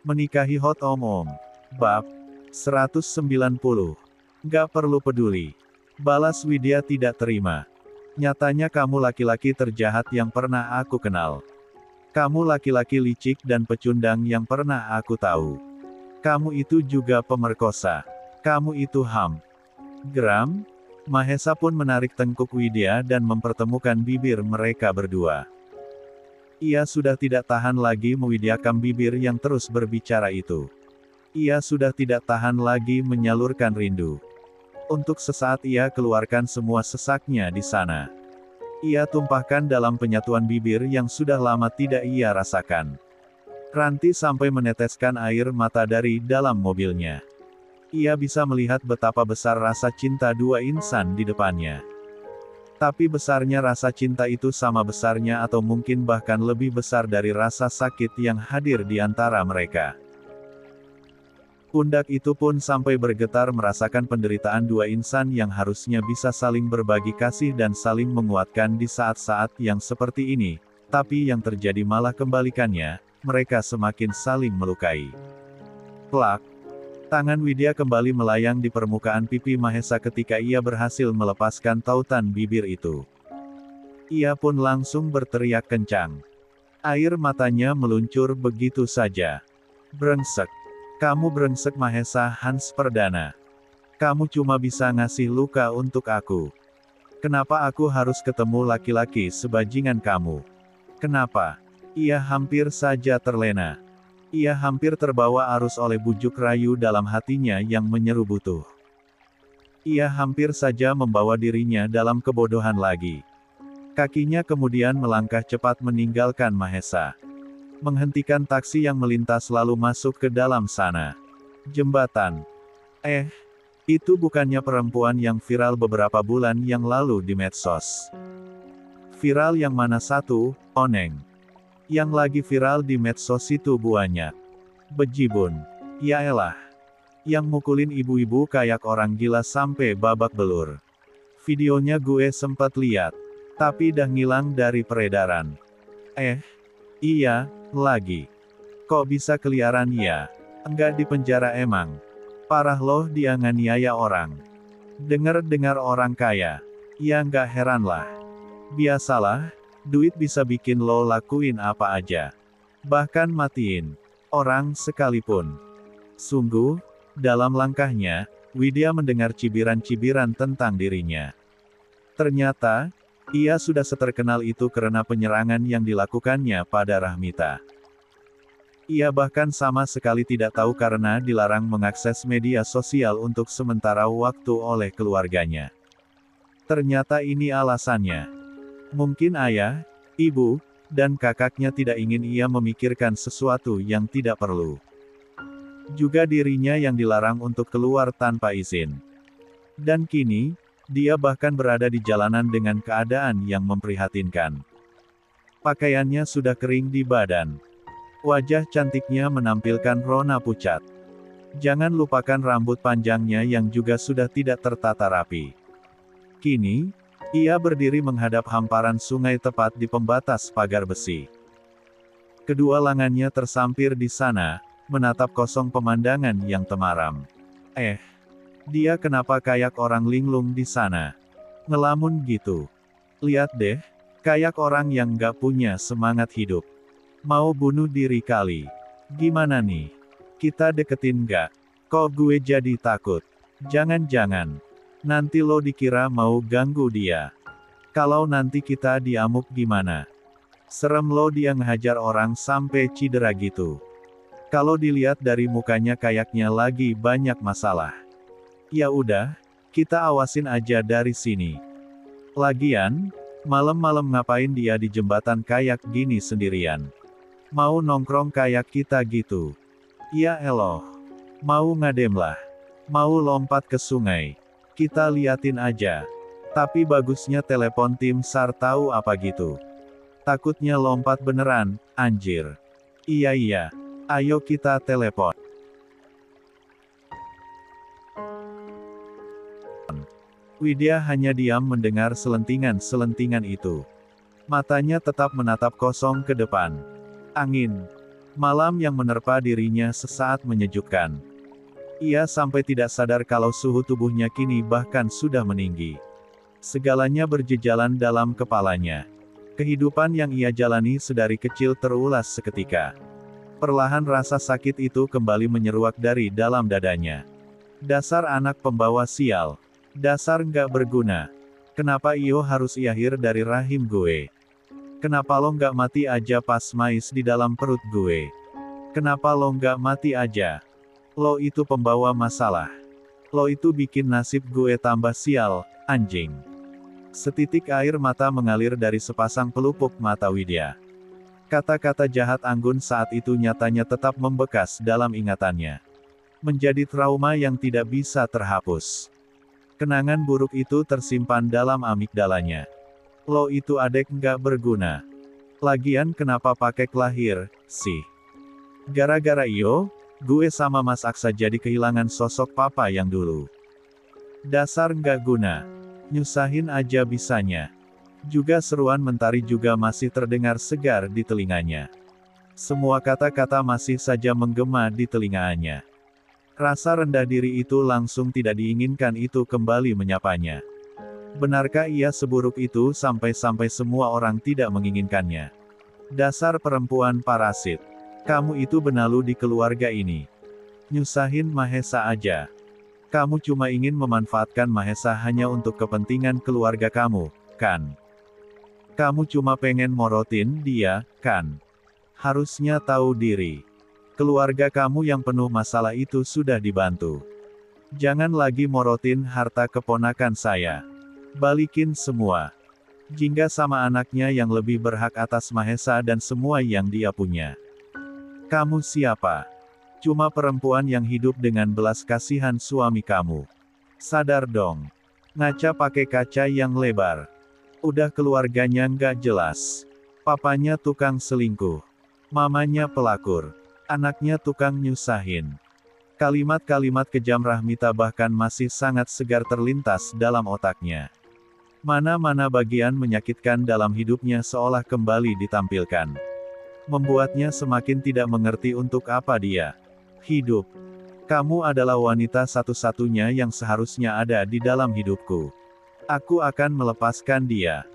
Menikahi Hot Om. Bab 190. Gak perlu peduli. Balas Widya tidak terima. Nyatanya kamu laki-laki terjahat yang pernah aku kenal. Kamu laki-laki licik dan pecundang yang pernah aku tahu. Kamu itu juga pemerkosa. Kamu itu ham. Geram? Mahesa pun menarik tengkuk Widya dan mempertemukan bibir mereka berdua. Ia sudah tidak tahan lagi mewidyakam bibir yang terus berbicara itu. Ia sudah tidak tahan lagi menyalurkan rindu. Untuk sesaat ia keluarkan semua sesaknya di sana. Ia tumpahkan dalam penyatuan bibir yang sudah lama tidak ia rasakan. Ranti sampai meneteskan air mata dari dalam mobilnya. Ia bisa melihat betapa besar rasa cinta dua insan di depannya. Tapi besarnya rasa cinta itu sama besarnya atau mungkin bahkan lebih besar dari rasa sakit yang hadir di antara mereka. Pundak itu pun sampai bergetar merasakan penderitaan dua insan yang harusnya bisa saling berbagi kasih dan saling menguatkan di saat-saat yang seperti ini, tapi yang terjadi malah kembalikannya, mereka semakin saling melukai. Plak! Tangan Widya kembali melayang di permukaan pipi Mahesa ketika ia berhasil melepaskan tautan bibir itu. Ia pun langsung berteriak kencang. Air matanya meluncur begitu saja. Brengsek! Kamu brengsek Mahesa Hans Perdana. Kamu cuma bisa ngasih luka untuk aku. Kenapa aku harus ketemu laki-laki sebajingan kamu? Kenapa? Ia hampir saja terlena. Ia hampir terbawa arus oleh bujuk rayu dalam hatinya yang menyeru butuh. Ia hampir saja membawa dirinya dalam kebodohan lagi. Kakinya kemudian melangkah cepat meninggalkan Mahesa. Menghentikan taksi yang melintas lalu masuk ke dalam sana. Jembatan. Itu bukannya perempuan yang viral beberapa bulan yang lalu di medsos. Viral yang mana satu, Oneng? Yang lagi viral di medsos itu banyak. Bejibun. Yaelah. Yang mukulin ibu-ibu kayak orang gila sampai babak belur. Videonya gue sempat lihat. Tapi dah ngilang dari peredaran. Iya, lagi. Kok bisa keliaran ya? Enggak di penjara emang. Parah loh dia nganiaya orang. Dengar-dengar orang kaya. Ya nggak heran lah. Biasalah. Duit bisa bikin lo lakuin apa aja. Bahkan matiin orang sekalipun. Sungguh, dalam langkahnya, Widya mendengar cibiran-cibiran tentang dirinya. Ternyata, ia sudah seterkenal itu karena penyerangan yang dilakukannya pada Rahmita. Ia bahkan sama sekali tidak tahu karena dilarang mengakses media sosial untuk sementara waktu oleh keluarganya. Ternyata ini alasannya. Mungkin ayah, ibu, dan kakaknya tidak ingin ia memikirkan sesuatu yang tidak perlu. Juga dirinya yang dilarang untuk keluar tanpa izin. Dan kini, dia bahkan berada di jalanan dengan keadaan yang memprihatinkan. Pakaiannya sudah kering di badan. Wajah cantiknya menampilkan rona pucat. Jangan lupakan rambut panjangnya yang juga sudah tidak tertata rapi. Kini, ia berdiri menghadap hamparan sungai tepat di pembatas pagar besi. Kedua lengannya tersampir di sana, menatap kosong pemandangan yang temaram. Dia kenapa kayak orang linglung di sana? Ngelamun gitu. Lihat deh, kayak orang yang gak punya semangat hidup. Mau bunuh diri kali. Gimana nih? Kita deketin gak? Kok gue jadi takut? Jangan-jangan. Nanti lo dikira mau ganggu dia. Kalau nanti kita diamuk gimana? Serem lo dia ngehajar orang sampai cedera gitu. Kalau dilihat dari mukanya kayaknya lagi banyak masalah. Ya udah, kita awasin aja dari sini. Lagian, malam-malam ngapain dia di jembatan kayak gini sendirian? Mau nongkrong kayak kita gitu? Ya eloh. Mau ngadem lah. Mau lompat ke sungai. Kita liatin aja. Tapi bagusnya telepon tim SAR tahu apa gitu. Takutnya lompat beneran, anjir. Iya. Ayo kita telepon. Widya hanya diam mendengar selentingan-selentingan itu. Matanya tetap menatap kosong ke depan. Angin. Malam yang menerpa dirinya sesaat menyejukkan. Ia sampai tidak sadar kalau suhu tubuhnya kini bahkan sudah meninggi. Segalanya berjejalan dalam kepalanya. Kehidupan yang ia jalani sedari kecil terulas seketika. Perlahan rasa sakit itu kembali menyeruak dari dalam dadanya. Dasar anak pembawa sial. Dasar nggak berguna. Kenapa Iyo harus lahir dari rahim gue? Kenapa lo nggak mati aja pas mais di dalam perut gue? Kenapa lo nggak mati aja? Lo itu pembawa masalah. Lo itu bikin nasib gue tambah sial, anjing. Setitik air mata mengalir dari sepasang pelupuk mata Widya. Kata-kata jahat Anggun saat itu nyatanya tetap membekas dalam ingatannya. Menjadi trauma yang tidak bisa terhapus. Kenangan buruk itu tersimpan dalam amigdalanya. Lo itu adek nggak berguna. Lagian kenapa pakai lahir, sih? Gara-gara Iyo, gue sama Mas Aksa jadi kehilangan sosok papa yang dulu. Dasar nggak guna. Nyusahin aja bisanya. Juga seruan Mentari juga masih terdengar segar di telinganya. Semua kata-kata masih saja menggema di telinganya. Rasa rendah diri itu langsung tidak diinginkan itu kembali menyapanya. Benarkah ia seburuk itu sampai-sampai semua orang tidak menginginkannya? Dasar perempuan parasit. Kamu itu benalu di keluarga ini. Nyusahin Mahesa aja. Kamu cuma ingin memanfaatkan Mahesa hanya untuk kepentingan keluarga kamu, kan? Kamu cuma pengen morotin dia, kan? Harusnya tahu diri. Keluarga kamu yang penuh masalah itu sudah dibantu. Jangan lagi morotin harta keponakan saya. Balikin semua. Jingga sama anaknya yang lebih berhak atas Mahesa dan semua yang dia punya. Kamu siapa? Cuma perempuan yang hidup dengan belas kasihan suami kamu. Sadar dong. Ngaca pakai kaca yang lebar. Udah keluarganya nggak jelas. Papanya tukang selingkuh. Mamanya pelakor. Anaknya tukang nyusahin. Kalimat-kalimat kejam Rahmita bahkan masih sangat segar terlintas dalam otaknya. Mana-mana bagian menyakitkan dalam hidupnya seolah kembali ditampilkan. Membuatnya semakin tidak mengerti untuk apa dia hidup. Kamu adalah wanita satu-satunya yang seharusnya ada di dalam hidupku. Aku akan melepaskan dia.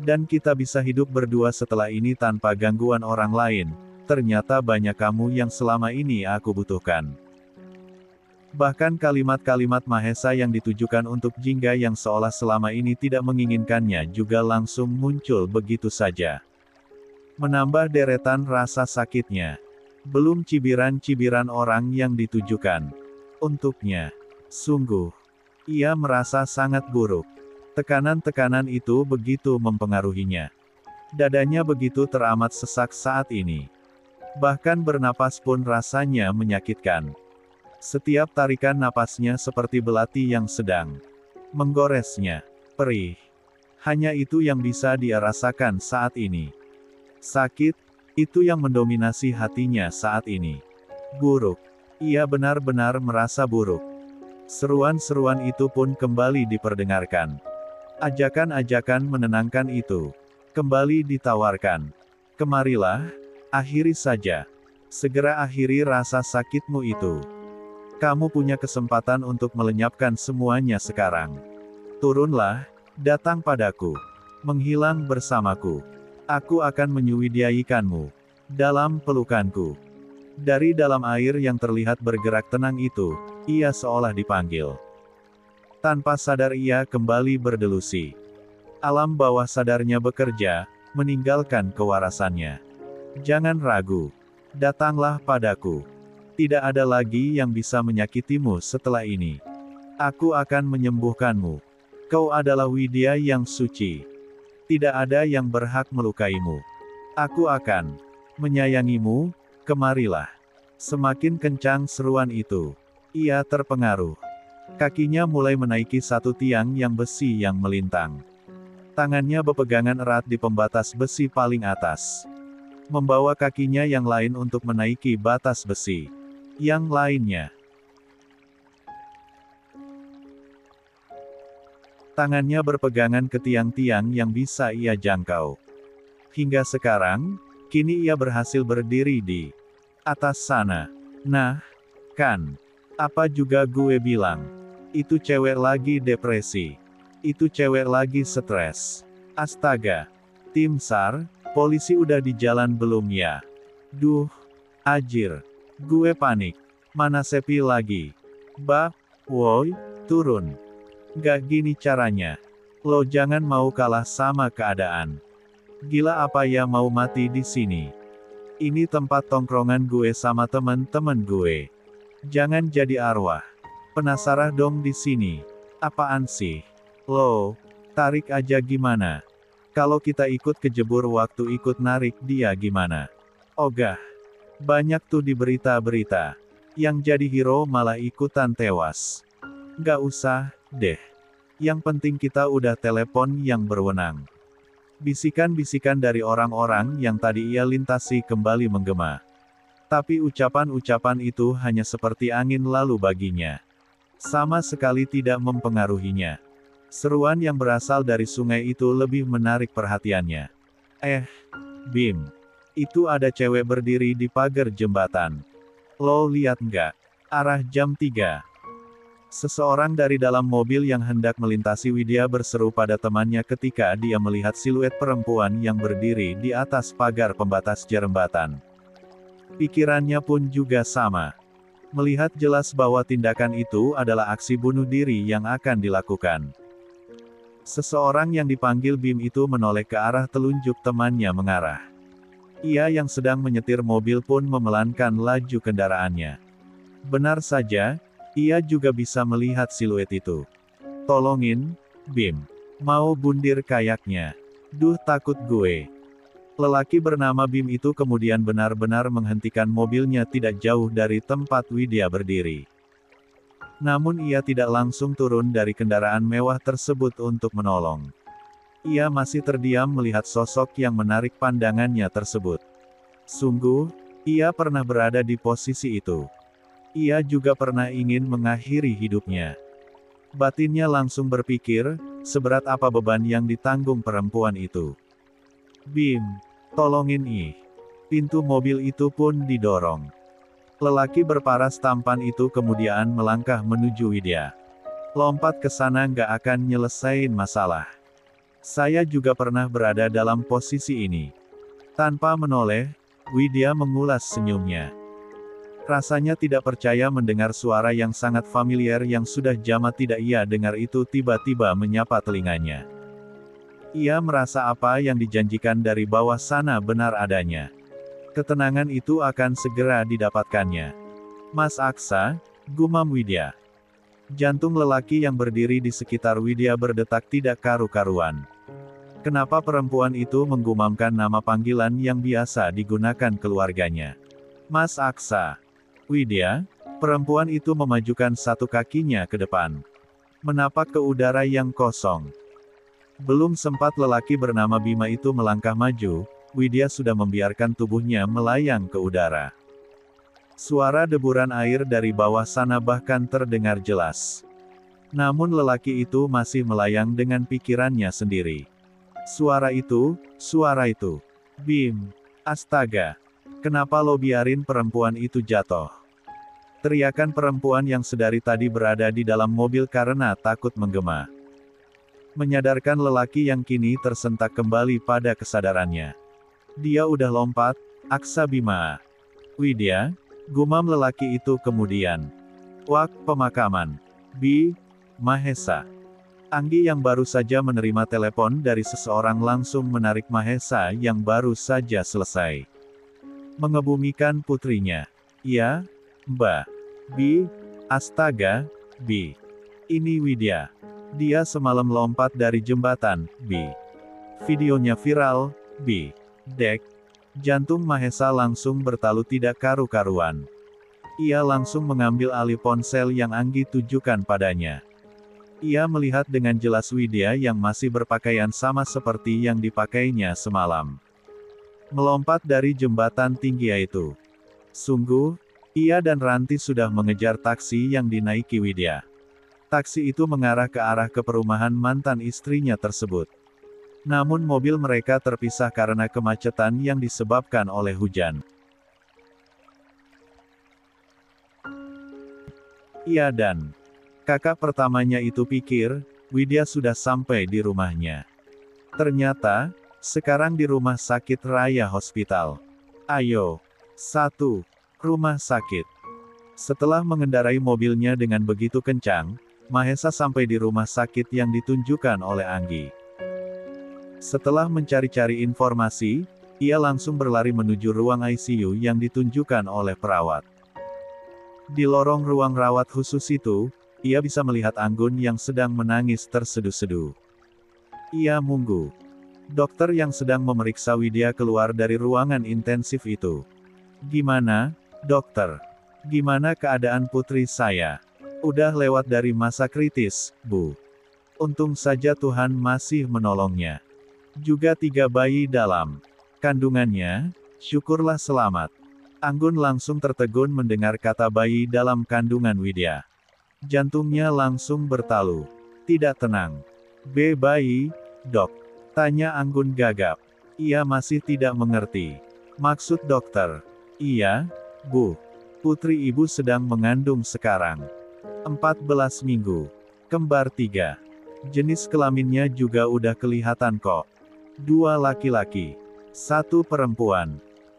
Dan kita bisa hidup berdua setelah ini tanpa gangguan orang lain. Ternyata banyak kamu yang selama ini aku butuhkan. Bahkan kalimat-kalimat Mahesa yang ditujukan untuk Jingga yang seolah selama ini tidak menginginkannya juga langsung muncul begitu saja. Menambah deretan rasa sakitnya. Belum cibiran-cibiran orang yang ditujukan untuknya. Sungguh, ia merasa sangat buruk. Tekanan-tekanan itu begitu mempengaruhinya. Dadanya begitu teramat sesak saat ini. Bahkan bernapas pun rasanya menyakitkan. Setiap tarikan napasnya seperti belati yang sedang menggoresnya. Perih. Hanya itu yang bisa dia rasakan saat ini. Sakit, itu yang mendominasi hatinya saat ini. Buruk. Ia benar-benar merasa buruk. Seruan-seruan itu pun kembali diperdengarkan. Ajakan-ajakan menenangkan itu kembali ditawarkan. Kemarilah, akhiri saja. Segera akhiri rasa sakitmu itu. Kamu punya kesempatan untuk melenyapkan semuanya sekarang. Turunlah, datang padaku. Menghilang bersamaku. Aku akan menyuwidyaikanmu. Dalam pelukanku. Dari dalam air yang terlihat bergerak tenang itu, ia seolah dipanggil. Tanpa sadar ia kembali berdelusi. Alam bawah sadarnya bekerja, meninggalkan kewarasannya. Jangan ragu. Datanglah padaku. Tidak ada lagi yang bisa menyakitimu setelah ini. Aku akan menyembuhkanmu. Kau adalah Widya yang suci. Tidak ada yang berhak melukaimu. Aku akan menyayangimu, kemarilah. Semakin kencang seruan itu. Ia terpengaruh. Kakinya mulai menaiki satu tiang yang besi yang melintang. Tangannya berpegangan erat di pembatas besi paling atas. Membawa kakinya yang lain untuk menaiki batas besi. Yang lainnya. Tangannya berpegangan ke tiang-tiang yang bisa ia jangkau. Hingga sekarang, kini ia berhasil berdiri di Atas sana. Nah, kan. Apa juga gue bilang. Itu cewek lagi depresi. Itu cewek lagi stres. Astaga. Tim SAR, polisi udah di jalan belum ya? Duh. Ajir. Gue panik. Mana Sepi lagi? Woi, turun. Gak gini caranya. Lo jangan mau kalah sama keadaan. Gila apa ya mau mati di sini? Ini tempat tongkrongan gue sama temen-temen gue. Jangan jadi arwah. Penasaran dong di sini. Apaan sih? Lo, tarik aja gimana? Kalau kita ikut kejebur waktu ikut narik dia gimana? Ogah. Banyak tuh di berita-berita. Yang jadi hero malah ikutan tewas. Gak usah, deh. Yang penting kita udah telepon yang berwenang. Bisikan-bisikan dari orang-orang yang tadi ia lintasi kembali menggema. Tapi ucapan-ucapan itu hanya seperti angin lalu baginya. Sama sekali tidak mempengaruhinya. Seruan yang berasal dari sungai itu lebih menarik perhatiannya. Bim. Itu ada cewek berdiri di pagar jembatan. Lo lihat nggak? Arah jam 3. Seseorang dari dalam mobil yang hendak melintasi Widya berseru pada temannya ketika dia melihat siluet perempuan yang berdiri di atas pagar pembatas jembatan. Pikirannya pun juga sama. Melihat jelas bahwa tindakan itu adalah aksi bunuh diri yang akan dilakukan. Seseorang yang dipanggil Bim itu menoleh ke arah telunjuk temannya mengarah. Ia yang sedang menyetir mobil pun memelankan laju kendaraannya. Benar saja, ia juga bisa melihat siluet itu. Tolongin, Bim. Mau bundir kayaknya. Duh takut gue. Lelaki bernama Bim itu kemudian benar-benar menghentikan mobilnya tidak jauh dari tempat Widya berdiri. Namun ia tidak langsung turun dari kendaraan mewah tersebut untuk menolong. Ia masih terdiam melihat sosok yang menarik pandangannya tersebut. Sungguh, ia pernah berada di posisi itu. Ia juga pernah ingin mengakhiri hidupnya. Batinnya langsung berpikir, seberat apa beban yang ditanggung perempuan itu. Bim, tolongin ih. Pintu mobil itu pun didorong. Lelaki berparas tampan itu kemudian melangkah menuju Widya. Lompat ke sana nggak akan nyelesain masalah. Saya juga pernah berada dalam posisi ini. Tanpa menoleh, Widya mengulas senyumnya. Rasanya tidak percaya mendengar suara yang sangat familiar yang sudah lama tidak ia dengar itu tiba-tiba menyapa telinganya. Ia merasa apa yang dijanjikan dari bawah sana benar adanya. Ketenangan itu akan segera didapatkannya. Mas Aksa, gumam Widya. Jantung lelaki yang berdiri di sekitar Widya berdetak tidak karu-karuan. Kenapa perempuan itu menggumamkan nama panggilan yang biasa digunakan keluarganya? Mas Aksa. Widya, perempuan itu memajukan satu kakinya ke depan. Menapak ke udara yang kosong. Belum sempat lelaki bernama Bima itu melangkah maju, Widya sudah membiarkan tubuhnya melayang ke udara. Suara deburan air dari bawah sana bahkan terdengar jelas. Namun lelaki itu masih melayang dengan pikirannya sendiri. Suara itu. Bim. Astaga. Kenapa lo biarin perempuan itu jatuh? Teriakan perempuan yang sedari tadi berada di dalam mobil karena takut menggema. Menyadarkan lelaki yang kini tersentak kembali pada kesadarannya. Dia udah lompat, Aksa Bima. Widya, gumam lelaki itu kemudian. Wak, pemakaman. Mahesa. Anggi yang baru saja menerima telepon dari seseorang langsung menarik Mahesa yang baru saja selesai. Mengebumikan putrinya. Ya, Mbak. Astaga, Ini Widya. Dia semalam lompat dari jembatan, Videonya viral, Dek. Jantung Mahesa langsung bertalu tidak karu-karuan. Ia langsung mengambil alih ponsel yang Anggi tujukan padanya. Ia melihat dengan jelas Widya yang masih berpakaian sama seperti yang dipakainya semalam. Melompat dari jembatan tinggi itu. Sungguh, ia dan Ranti sudah mengejar taksi yang dinaiki Widya. Taksi itu mengarah ke perumahan mantan istrinya tersebut. Namun mobil mereka terpisah karena kemacetan yang disebabkan oleh hujan. Ia dan kakak pertamanya itu pikir, Widya sudah sampai di rumahnya. Ternyata, sekarang di rumah sakit Raya Hospital. Ayo. 1. Rumah sakit. Setelah mengendarai mobilnya dengan begitu kencang, Mahesa sampai di rumah sakit yang ditunjukkan oleh Anggi. Setelah mencari-cari informasi, ia langsung berlari menuju ruang ICU yang ditunjukkan oleh perawat. Di lorong ruang rawat khusus itu, ia bisa melihat Anggun yang sedang menangis terseduh-seduh. Ia menunggu. Dokter yang sedang memeriksa Widya keluar dari ruangan intensif itu. "Gimana, dokter? Gimana keadaan putri saya? Udah lewat dari masa kritis, Bu. Untung saja Tuhan masih menolongnya. Juga 3 bayi dalam kandungannya, syukurlah selamat." Anggun langsung tertegun mendengar kata bayi dalam kandungan Widya. Jantungnya langsung bertalu. Tidak tenang. Bayi, dok?" Tanya Anggun gagap. Ia masih tidak mengerti. "Maksud dokter?" "Iya, Bu. Putri ibu sedang mengandung sekarang. 14 minggu. Kembar 3. Jenis kelaminnya juga udah kelihatan kok. 2 laki-laki. 1 perempuan.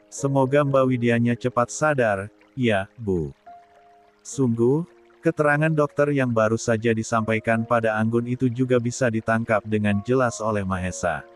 Semoga Mbak Widyanya cepat sadar." "Ya, Bu." Sungguh, keterangan dokter yang baru saja disampaikan pada Anggun itu juga bisa ditangkap dengan jelas oleh Mahesa.